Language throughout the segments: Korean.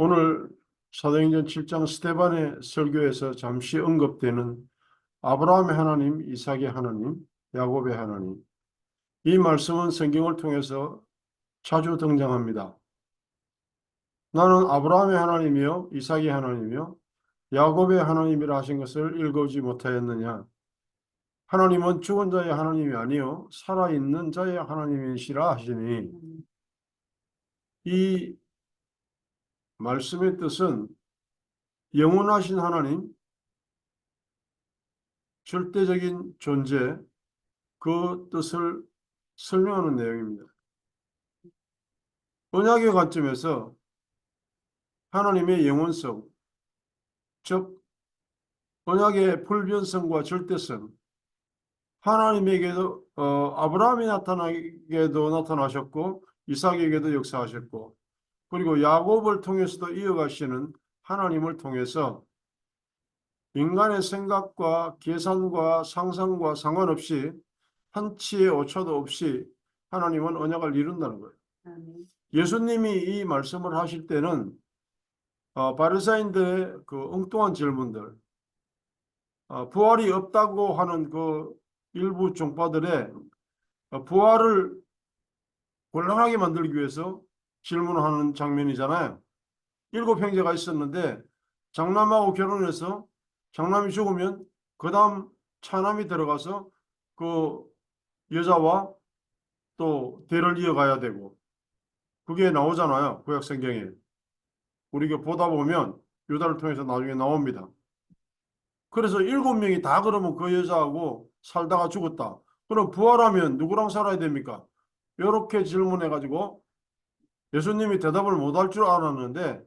오늘 사도행전 7장 스데반의 설교에서 잠시 언급되는 아브라함의 하나님, 이삭의 하나님, 야곱의 하나님. 이 말씀은 성경을 통해서 자주 등장합니다. 나는 아브라함의 하나님이요, 이삭의 하나님이요, 야곱의 하나님이라 하신 것을 읽어오지 못하였느냐? 하나님은 죽은 자의 하나님이 아니요 살아있는 자의 하나님이시라 하시니, 이 말씀의 뜻은 영원하신 하나님, 절대적인 존재, 그 뜻을 설명하는 내용입니다. 언약의 관점에서 하나님의 영원성, 즉 언약의 불변성과 절대성, 하나님에게도 아브라함이 나타나게도 나타나셨고 이삭에게도 역사하셨고, 그리고 야곱을 통해서도 이어가시는 하나님을 통해서 인간의 생각과 계산과 상상과 상관없이 한치의 오차도 없이 하나님은 언약을 이룬다는 거예요. 예수님이 이 말씀을 하실 때는 바리사인들의 그 엉뚱한 질문들, 부활이 없다고 하는 그 일부 종파들의 부활을 곤란하게 만들기 위해서 질문하는 장면이잖아요. 7형제가 있었는데 장남하고 결혼해서 장남이 죽으면 그 다음 차남이 들어가서 그 여자와 또 대를 이어가야 되고, 그게 나오잖아요, 구약 성경에. 우리가 보다 보면 유다를 통해서 나중에 나옵니다. 그래서 7명이 다 그러면 그 여자하고 살다가 죽었다. 그럼 부활하면 누구랑 살아야 됩니까? 이렇게 질문해가지고 예수님이 대답을 못할 줄 알았는데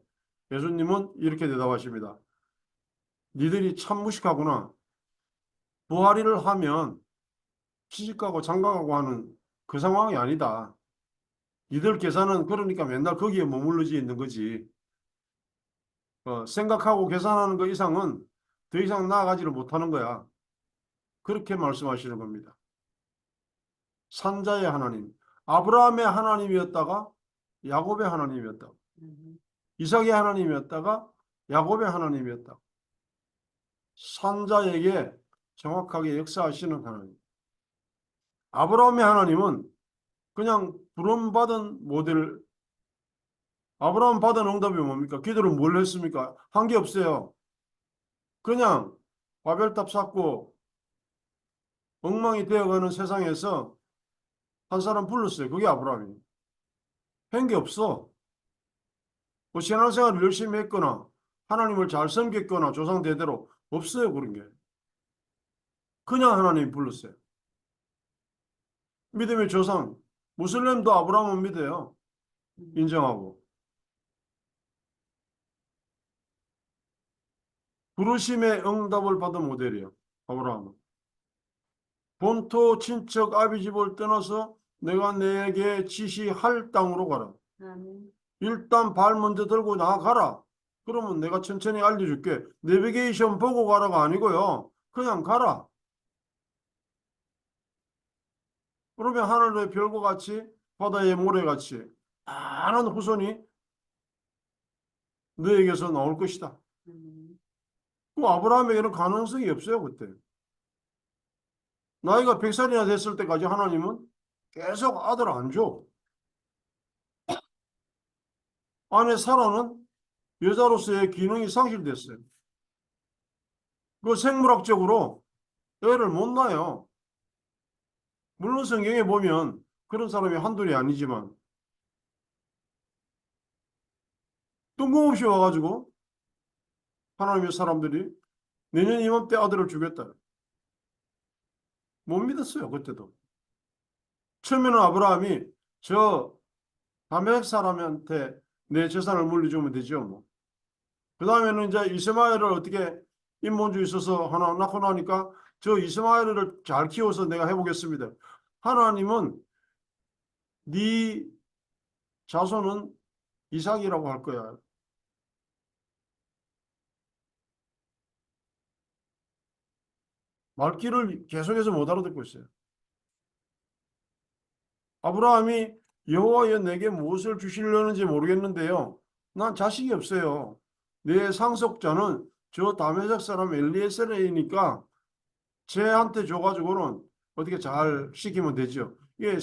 예수님은 이렇게 대답하십니다. 니들이 참 무식하구나. 부활을 하면 시집가고 장가가고 하는 그 상황이 아니다. 니들 계산은 그러니까 맨날 거기에 머물러져 있는 거지. 생각하고 계산하는 것 이상은 더 이상 나아가지를 못하는 거야. 그렇게 말씀하시는 겁니다. 산자의 하나님, 아브라함의 하나님이었다가 야곱의 하나님이었다. 이삭의 하나님이었다가 야곱의 하나님이었다. 산자에게 정확하게 역사하시는 하나님. 아브라함의 하나님은 그냥 부름받은 모델. 아브라함 받은 응답이 뭡니까? 기도를 뭘 했습니까? 한 게 없어요. 그냥 바벨탑 쌓고 엉망이 되어가는 세상에서 한 사람 불렀어요. 그게 아브라함이에요. 한 게 없어. 뭐 신앙생활을 열심히 했거나 하나님을 잘 섬겼거나 조상 대대로 없어요. 그런 게. 그냥 하나님 불렀어요. 믿음의 조상. 무슬림도 아브라함은 믿어요. 인정하고. 부르심의 응답을 받은 모델이에요. 아브라함은. 본토 친척 아비집을 떠나서 내가 내게 지시할 땅으로 가라. 일단 발 먼저 들고 나가라. 그러면 내가 천천히 알려줄게. 내비게이션 보고 가라가 아니고요. 그냥 가라. 그러면 하늘의 별과 같이 바다의 모래같이 많은 후손이 너에게서 나올 것이다. 그 아브라함에게는 가능성이 없어요. 그때. 나이가 100살이나 됐을 때까지 하나님은 계속 아들 안 줘. 아내 사라는 여자로서의 기능이 상실됐어요. 그 생물학적으로 애를 못 낳아요. 물론 성경에 보면 그런 사람이 한둘이 아니지만 뜬금없이 와가지고 하나님의 사람들이 내년 이맘때 아들을 주겠다. 못 믿었어요. 그때도. 처음에는 아브라함이 저 다메섹 사람한테 내 재산을 물려주면 되죠. 뭐. 그 다음에는 이제 이스마엘을 어떻게 인본주의 있어서 하나 낳고 나니까 저 이스마엘을 잘 키워서 내가 해보겠습니다. 하나님은 네 자손은 이삭이라고 할 거야. 말귀를 계속해서 못 알아듣고 있어요. 아브라함이 여호와여 내게 무엇을 주시려는지 모르겠는데요. 난 자식이 없어요. 내 상속자는 저 다메섹 사람 엘리에셀이니까 쟤한테 줘가지고는 어떻게 잘 시키면 되죠. 이게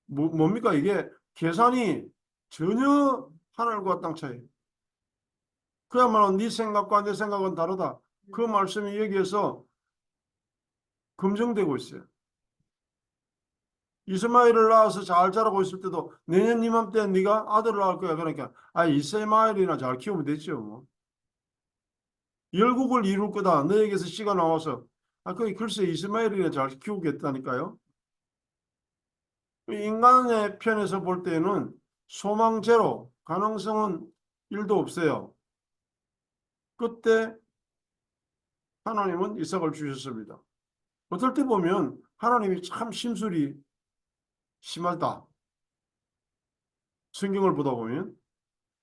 뭡니까? 이게 계산이 전혀 하늘과 땅 차이. 그야말로 네 생각과 내 생각은 다르다. 그 말씀이 여기에서 검증되고 있어요. 이스마엘을 낳아서 잘 자라고 있을 때도 내년 이맘때 네가 아들을 낳을 거야. 그러니까 이스마엘이나 잘 키우면 되죠. 뭐. 열국을 이룰 거다. 너에게서 씨가 나와서 그게 글쎄 이스마엘이나 잘 키우겠다니까요. 인간의 편에서 볼 때는 소망 제로, 가능성은 1도 없어요. 그때 하나님은 이삭을 주셨습니다. 어떨 때 보면 하나님이 참 심술이 심하다. 성경을 보다 보면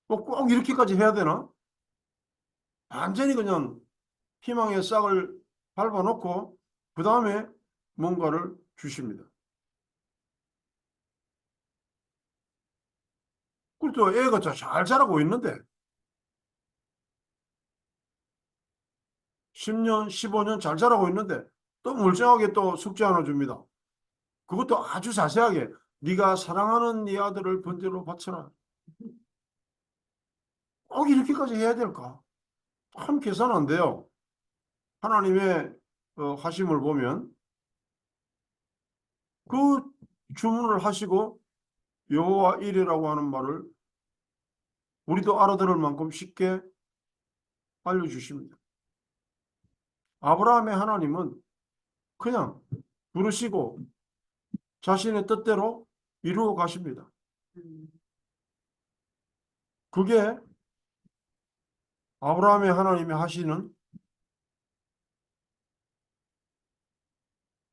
꼭 이렇게까지 해야 되나? 완전히 그냥 희망의 싹을 밟아놓고 그 다음에 뭔가를 주십니다. 그래도 애가 잘 자라고 있는데 10년, 15년 잘 자라고 있는데 또 멀쩡하게 또 숙제 하나 줍니다. 그것도 아주 자세하게 네가 사랑하는 네 아들을 번제로 바쳐라. 꼭 이렇게까지 해야 될까? 참 계산 안 돼요. 하나님의 하심을 보면 그 주문을 하시고 여호와 이레라고 하는 말을 우리도 알아들을 만큼 쉽게 알려주십니다. 아브라함의 하나님은 그냥 부르시고 자신의 뜻대로 이루어 가십니다. 그게 아브라함의 하나님이 하시는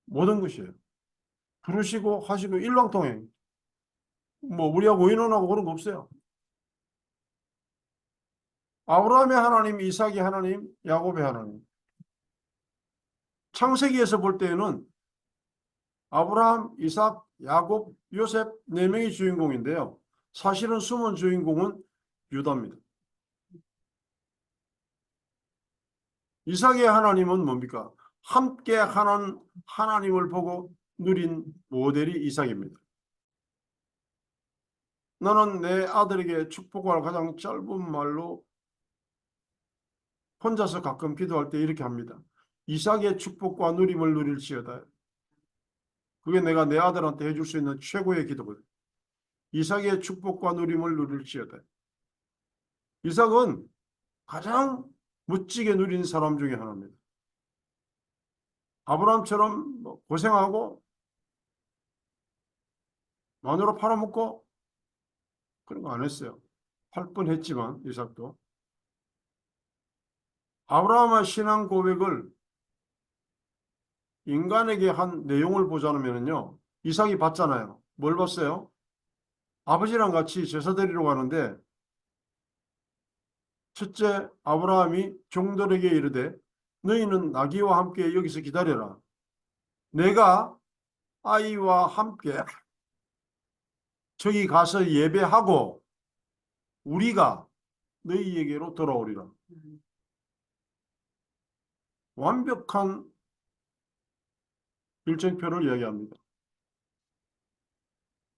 모든 것이에요. 부르시고 하시고 일방통행. 뭐 우리하고 의논하고 그런 거 없어요. 아브라함의 하나님, 이삭의 하나님, 야곱의 하나님. 창세기에서 볼 때에는 아브라함, 이삭, 야곱, 요셉 네 명이 주인공인데요. 사실은 숨은 주인공은 유다입니다. 이삭의 하나님은 뭡니까? 함께 하나님을 보고 누린 모델이 이삭입니다. 나는 내 아들에게 축복할 가장 짧은 말로 혼자서 가끔 기도할 때 이렇게 합니다. 이삭의 축복과 누림을 누릴지어다. 그게 내가 내 아들한테 해줄 수 있는 최고의 기도거든. 이삭의 축복과 누림을 누릴지어다. 이삭은 가장 멋지게 누린 사람 중에 하나입니다. 아브라함처럼 고생하고 마누라 팔아먹고 그런 거 안 했어요. 할 뻔했지만 이삭도. 아브라함의 신앙 고백을 인간에게 한 내용을 보자면요. 이삭이 봤잖아요. 뭘 봤어요? 아버지랑 같이 제사 드리러 가는데 첫째 아브라함이 종들에게 이르되 너희는 나귀와 함께 여기서 기다려라. 내가 아이와 함께 저기 가서 예배하고 우리가 너희에게로 돌아오리라. 완벽한 일정표를 이야기합니다.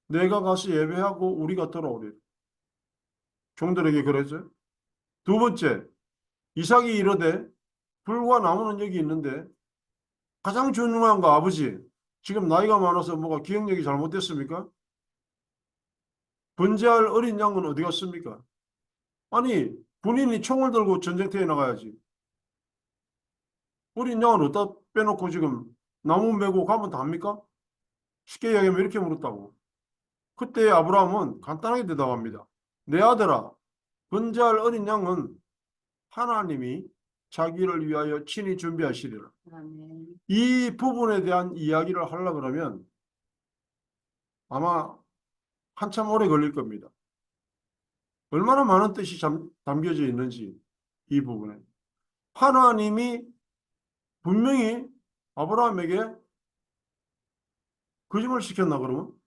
내가 가서 예배하고 우리가 돌아오리라. 종들에게 그랬죠. 두 번째, 이삭이 이르되 불과 나무는 여기 있는데 가장 중요한 거 아버지, 지금 나이가 많아서 뭐가 기억력이 잘못됐습니까? 번제할 어린 양은 어디 갔습니까? 아니, 군인이 총을 들고 전쟁터에 나가야지. 어린 양은 어디다 빼놓고 지금 나무 메고 가면 답니까? 쉽게 이야기하면 이렇게 물었다고. 그때 아브라함은 간단하게 대답합니다. 내 아들아, 번제할 어린 양은 하나님이 자기를 위하여 친히 준비하시리라. 이 부분에 대한 이야기를 하려고 그러면 아마 한참 오래 걸릴 겁니다. 얼마나 많은 뜻이 담겨져 있는지 이 부분에. 하나님이 분명히 아브라함에게 거짓말 시켰나 그러면?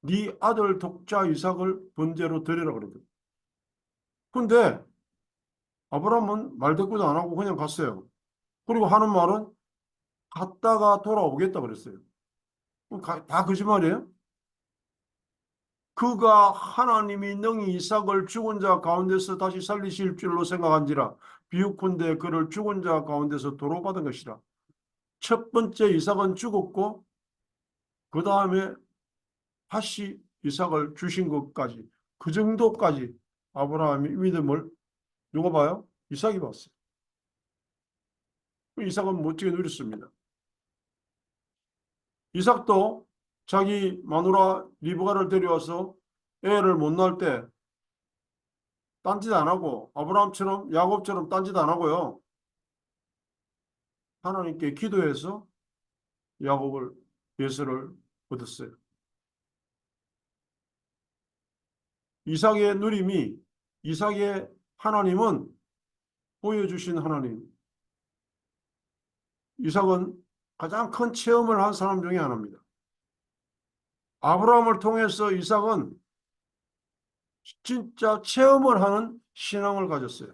네 아들 독자 이삭을 번제로 드리라 그러거든. 근데 아브라함은 말대꾸도 안 하고 그냥 갔어요. 그리고 하는 말은 갔다가 돌아오겠다 그랬어요. 다 거짓말이에요? 그가 하나님이 능히 이삭을 죽은 자 가운데서 다시 살리실 줄로 생각한지라 비유컨대 그를 죽은 자 가운데서 도로받은 것이라. 첫 번째 이삭은 죽었고 그 다음에 다시 이삭을 주신 것까지 그 정도까지 아브라함이 믿음을 누가 봐요? 이삭이 봤어요. 이삭은 멋지게 누렸습니다. 이삭도 자기 마누라 리브가를 데려와서 애를 못 낳을 때 딴짓 안 하고 아브라함처럼 야곱처럼 딴짓 안 하고요. 하나님께 기도해서 야곱을 예서를 얻었어요. 이삭의 누림이 이삭의 하나님은 보여주신 하나님. 이삭은 가장 큰 체험을 한 사람 중에 하나입니다. 아브라함을 통해서 이삭은 진짜 체험을 하는 신앙을 가졌어요.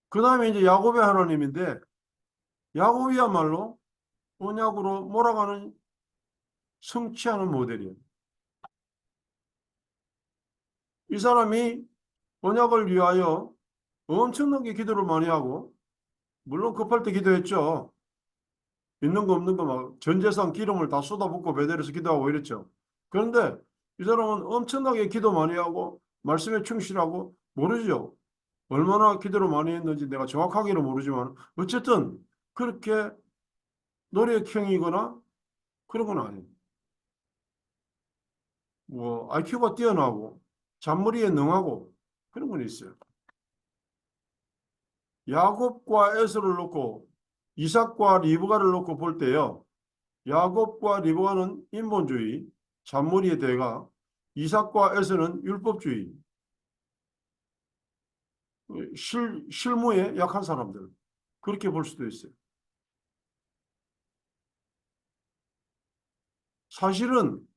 그 다음에 이제 야곱의 하나님인데 야곱이야말로 언약으로 몰아가는 성취하는 모델이에요. 이 사람이 언약을 위하여 엄청나게 기도를 많이 하고 물론 급할 때 기도했죠. 있는 거 없는 거 막 전 재산 기름을 다 쏟아붓고 베델에서 기도하고 이랬죠. 그런데 이 사람은 엄청나게 기도 많이 하고 말씀에 충실하고 모르죠. 얼마나 기도를 많이 했는지 내가 정확하게는 모르지만 어쨌든 그렇게 노력형이거나 그런 건 아니에요. 뭐 IQ가 뛰어나고 잔머리에 능하고 그런 건 있어요. 야곱과 에서를 놓고 이삭과 리브가를 놓고 볼 때요. 야곱과 리브가는 인본주의, 잔머리의 대가, 이삭과 에서는 율법주의, 실무에 약한 사람들. 그렇게 볼 수도 있어요. 사실은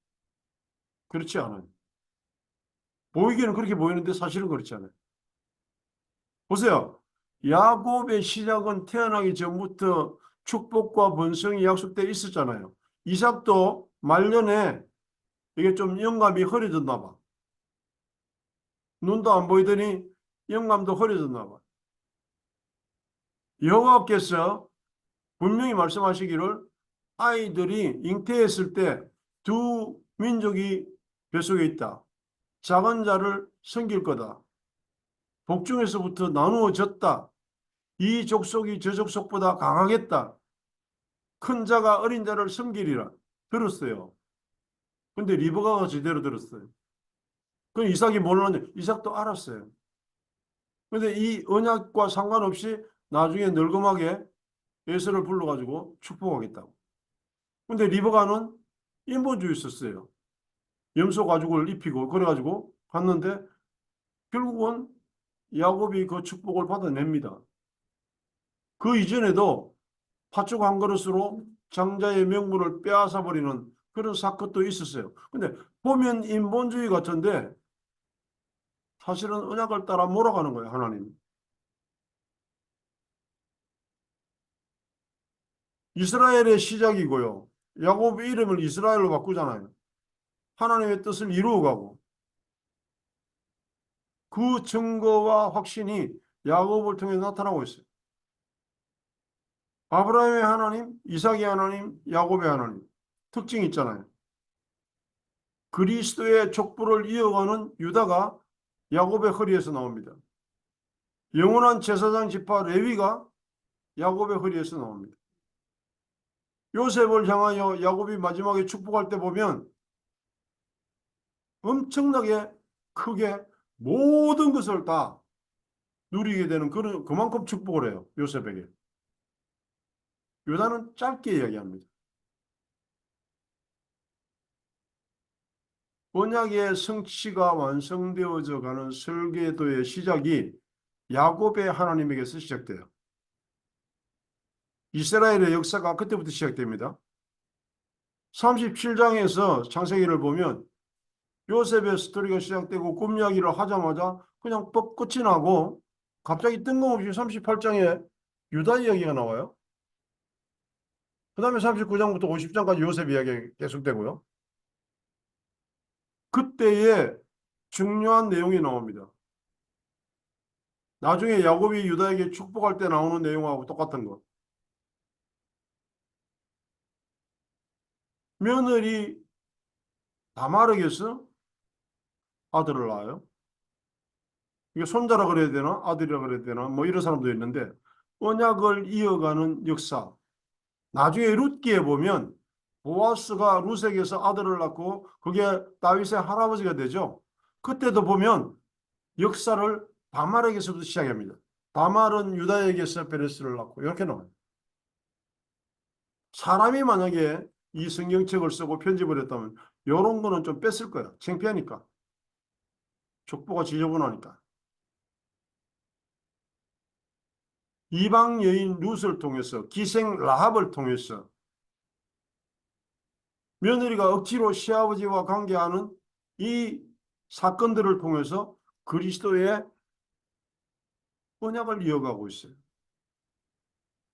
그렇지 않아요. 보이기는 그렇게 보이는데 사실은 그렇지 않아요. 보세요. 야곱의 시작은 태어나기 전부터 축복과 번성이 약속돼 있었잖아요. 이삭도 말년에 이게 좀 영감이 흐려졌나 봐. 눈도 안 보이더니 영감도 흐려졌나 봐. 여호와께서 분명히 말씀하시기를 아이들이 잉태했을 때 두 민족이 뱃속에 있다. 작은 자를 섬길 거다. 복중에서부터 나누어졌다. 이 족속이 저 족속보다 강하겠다. 큰 자가 어린 자를 섬기리라. 들었어요. 근데 리브가가 제대로 들었어요. 그럼 이삭이 몰랐는데 이삭도 알았어요. 근데 이 언약과 상관없이 나중에 늙음하게 에서를 불러가지고 축복하겠다고. 근데 리브가는 인본주의 있었어요. 염소 가죽을 입히고 그래가지고 갔는데 결국은 야곱이 그 축복을 받아냅니다. 그 이전에도 팥죽 한 그릇으로 장자의 명분을 빼앗아 버리는 그런 사건도 있었어요. 근데 보면 인본주의 같은데 사실은 언약을 따라 몰아가는 거예요, 하나님. 이스라엘의 시작이고요. 야곱의 이름을 이스라엘로 바꾸잖아요. 하나님의 뜻을 이루어가고 그 증거와 확신이 야곱을 통해 나타나고 있어요. 아브라함의 하나님, 이삭의 하나님, 야곱의 하나님. 특징이 있잖아요. 그리스도의 족보를 이어가는 유다가 야곱의 허리에서 나옵니다. 영원한 제사장 지파 레위가 야곱의 허리에서 나옵니다. 요셉을 향하여 야곱이 마지막에 축복할 때 보면 엄청나게 크게 모든 것을 다 누리게 되는 그만큼 축복을 해요. 요셉에게. 유다는 짧게 이야기합니다. 언약의 성취가 완성되어져 가는 설계도의 시작이 야곱의 하나님에게서 시작돼요. 이스라엘의 역사가 그때부터 시작됩니다. 37장에서 창세기를 보면 요셉의 스토리가 시작되고 꿈 이야기를 하자마자 그냥 뻑 끝이 나고 갑자기 뜬금없이 38장에 유다 이야기가 나와요. 그 다음에 39장부터 50장까지 요셉 이야기가 계속되고요. 그때에 중요한 내용이 나옵니다. 나중에 야곱이 유다에게 축복할 때 나오는 내용하고 똑같은 거. 며느리 다말에게서 아들을 낳아요. 이게 손자라 그래야 되나 아들이라 그래야 되나 뭐 이런 사람도 있는데 언약을 이어가는 역사. 나중에 룻기에 보면 보아스가 룻에게서 아들을 낳고 그게 다윗의 할아버지가 되죠. 그때도 보면 역사를 다말에게서부터 시작합니다. 다말은 유다에게서 베레스를 낳고 이렇게 나와요. 사람이 만약에 이 성경책을 쓰고 편집을 했다면 이런 거는 좀 뺐을 거야. 창피하니까. 족보가 지저분하니까. 이방 여인 룻을 통해서 기생 라합을 통해서 며느리가 억지로 시아버지와 관계하는 이 사건들을 통해서 그리스도의 언약을 이어가고 있어요.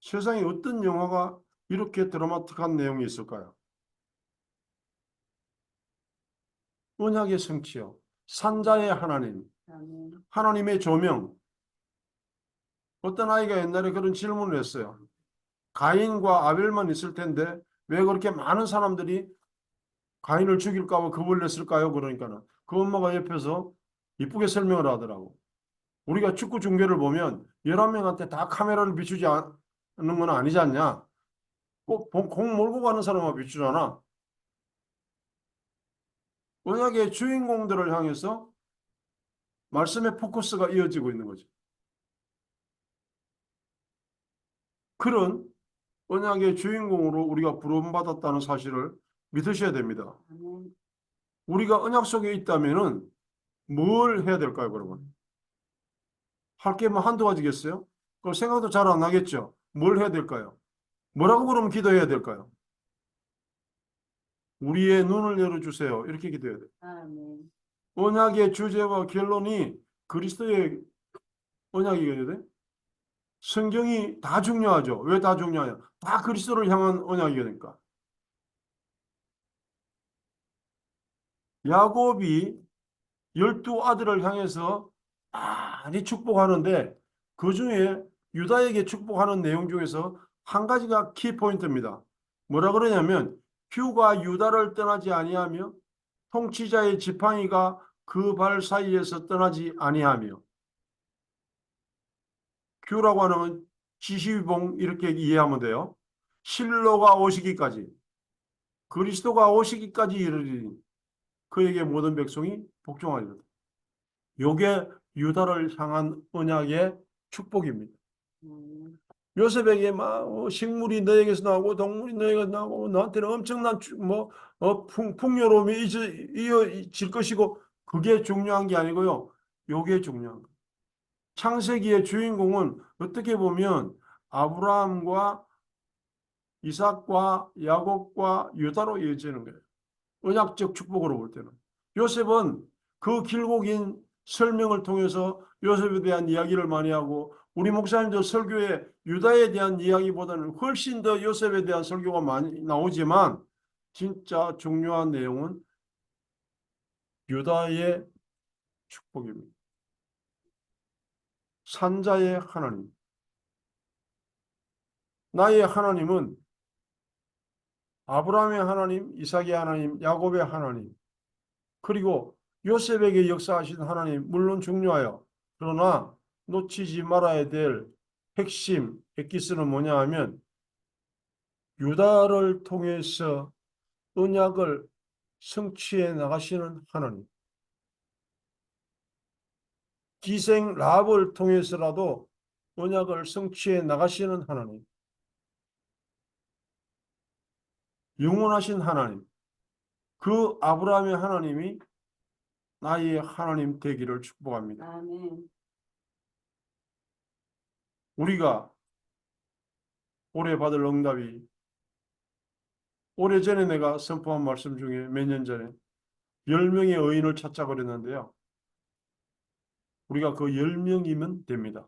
세상에 어떤 영화가 이렇게 드라마틱한 내용이 있을까요? 언약의 성취요. 산자의 하나님, 하나님의 조명. 어떤 아이가 옛날에 그런 질문을 했어요. 가인과 아벨만 있을 텐데 왜 그렇게 많은 사람들이 가인을 죽일까 봐 겁을 냈을까요? 그러니까는 그 엄마가 옆에서 이쁘게 설명을 하더라고. 우리가 축구 중계를 보면 11명한테 다 카메라를 비추지 않는 건 아니지 않냐? 꼭 공 몰고 가는 사람만 비추잖아. 언약의 주인공들을 향해서 말씀의 포커스가 이어지고 있는 거죠. 그런 언약의 주인공으로 우리가 부름받았다는 사실을 믿으셔야 됩니다. 우리가 언약 속에 있다면은 뭘 해야 될까요, 그러면? 할 게 뭐 한두 가지겠어요? 그 생각도 잘 안 나겠죠? 뭘 해야 될까요? 뭐라고 그러면 기도해야 될까요? 우리의 눈을 열어주세요. 이렇게 기도해야 돼요. 언약의 주제와 결론이 그리스도의 언약이거든요. 돼? 성경이 다 중요하죠. 왜 다 중요해요? 다 그리스도를 향한 언약이니까. 야곱이 12아들을 향해서 많이 축복하는데 그 중에 유다에게 축복하는 내용 중에서 한 가지가 키포인트입니다. 뭐라 그러냐면 큐가 유다를 떠나지 아니하며 통치자의 지팡이가 그 발 사이에서 떠나지 아니하며 큐라고 하는 지시봉 이렇게 이해하면 돼요. 실로가 오시기까지 그리스도가 오시기까지 이르리니 그에게 모든 백성이 복종하리로다. 요게 유다를 향한 언약의 축복입니다. 요셉에게 막 식물이 너에게서 나오고 동물이 너에게서 나오고 너한테는 엄청난 풍요로움이 이어질 것이고 그게 중요한 게 아니고요. 요게 중요한 거예요. 창세기의 주인공은 어떻게 보면 아브라함과 이삭과 야곱과 유다로 이어지는 거예요. 언약적 축복으로 볼 때는. 요셉은 그 길고 긴 설명을 통해서 요셉에 대한 이야기를 많이 하고 우리 목사님도 설교에 유다에 대한 이야기보다는 훨씬 더 요셉에 대한 설교가 많이 나오지만 진짜 중요한 내용은 유다의 축복입니다. 산자의 하나님. 나의 하나님은 아브라함의 하나님, 이삭의 하나님, 야곱의 하나님, 그리고 요셉에게 역사하신 하나님 물론 중요해요. 그러나 놓치지 말아야 될 핵심, 엑기스는 뭐냐 하면 유다를 통해서 언약을 성취해 나가시는 하나님. 기생 라합을 통해서라도 언약을 성취해 나가시는 하나님. 영원하신 하나님. 그 아브라함의 하나님이 나의 하나님 되기를 축복합니다. 아멘. 우리가 올해 받을 응답이 오래전에 내가 선포한 말씀 중에 몇 년 전에 10명의 의인을 찾자 그랬는데요. 우리가 그 10명이면 됩니다.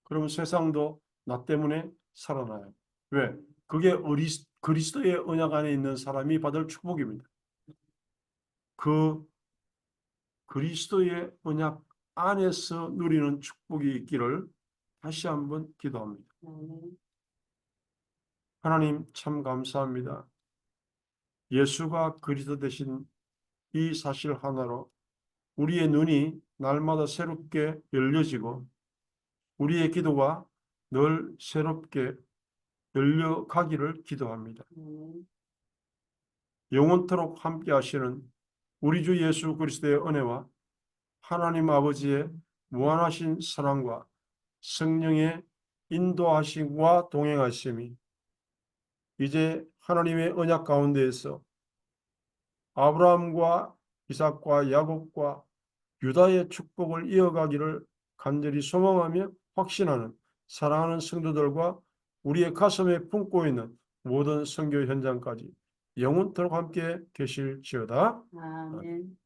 그러면 세상도 나 때문에 살아나요. 왜? 그게 그리스도의 언약 안에 있는 사람이 받을 축복입니다. 그 그리스도의 언약 안에서 누리는 축복이 있기를 다시 한번 기도합니다. 하나님 참 감사합니다. 예수가 그리스도 되신 이 사실 하나로 우리의 눈이 날마다 새롭게 열려지고 우리의 기도가 늘 새롭게 열려가기를 기도합니다. 영원토록 함께 하시는 우리 주 예수 그리스도의 은혜와 하나님 아버지의 무한하신 사랑과 성령의 인도하심과 동행하심이 이제 하나님의 언약 가운데에서 아브라함과 이삭과 야곱과 유다의 축복을 이어가기를 간절히 소망하며 확신하는 사랑하는 성도들과 우리의 가슴에 품고 있는 모든 선교 현장까지 영원토록 함께 계실지어다. 아멘.